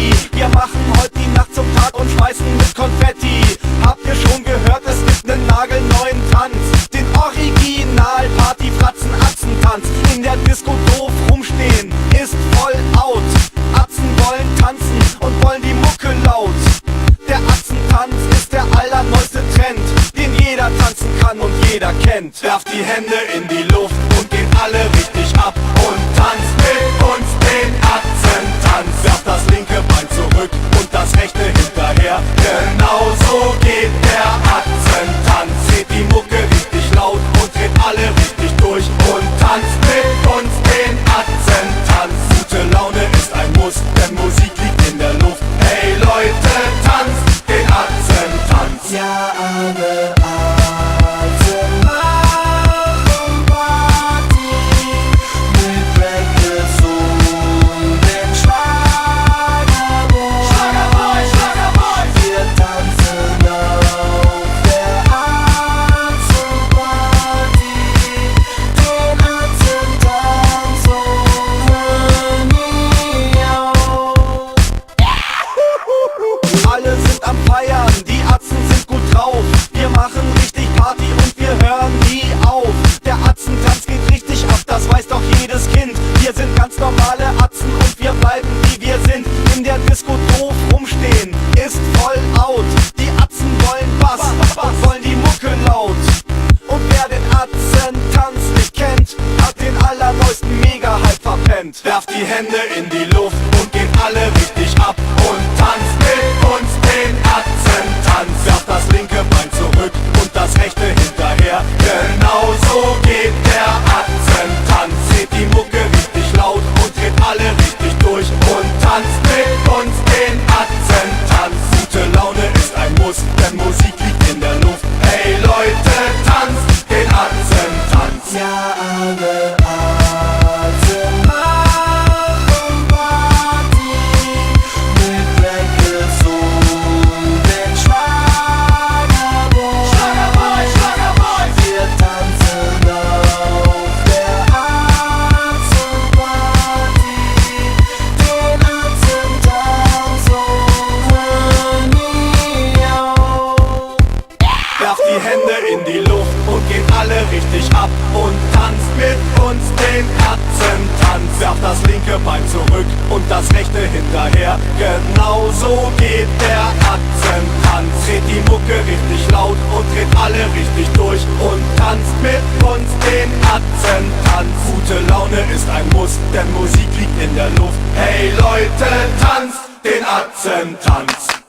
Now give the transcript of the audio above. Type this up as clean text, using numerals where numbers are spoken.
Party. Wir machen heute die Nacht zum Tag und schmeißen mit Konfetti. Habt ihr schon gehört, es gibt nen nagelneuen Tanz, den Original Party-Fratzen-Atzen-Tanz. In der Disco doof rumstehen ist voll out. Atzen wollen tanzen und wollen die Mucke laut. Der Atzentanz ist der allerneueste Trend, den jeder tanzen kann und jeder kennt. Werft die Hände in die Luft und geht alle richtig ab und tanzt mit uns den Atzentanz. Werft das linke Bein zurück und das rechte hinterher. Genau so geht der Atzentanz. Dreht die Mucke richtig laut und dreht alle richtig durch und tanzt mit uns den Atzentanz. Gute Laune ist ein Muss, denn Musik liegt in der Luft. Hey Leute, tanzt den Atzentanz. Ja, alle Atzen machen Party mit Brackets und den Schlagerboy. Wir tanzen auf der Atzenparty, den Atzentanz und hören nie auf. Alle sind am Feiern, die Atzen sind gut drauf. Wir machen richtig Party und wir hören nie auf. Der Atzentanz geht richtig ab, das weiß doch jedes Kind. Wir sind ganz normale Atzen und wir bleiben wie wir sind. In der Disco doof rumstehen ist voll out. Die Atzen wollen Bass und wollen die Mucke laut. Und wer den Atzentanz nicht kennt, hat den allerneuesten Mega-Hype verpennt. Werft die Hände in die Luft und geht alle richtig ab und tanzt mit uns den Atzentanz. Werft das linke Bein zurück und das rechte hinterher. Genau so geht der Atzentanz. Dreht die Mucke richtig laut und dreht alle richtig durch und tanzt mit uns den Atzentanz. Gute Laune ist ein Muss, denn Musik liegt in der Luft. Hey Leute, tanzt den Atzentanz. Ja, alle Atzen machen Party mit Brackets und den Schlagerboy. Wir tanzen auf der Atzenparty, den Atzentanz und hören nie auf. Werft die Hände in die Luft und geht alle richtig ab und tanzt mit uns den Atzentanz. Werft das linke Bein zurück und das rechte hinterher. Genau so geht der Atzentanz. Dreht die Mucke richtig laut und dreht alle richtig durch und tanzt mit uns den Atzentanz. Gute Laune ist ein Muss, denn Musik liegt in der Luft. Hey Leute, tanzt den Atzentanz.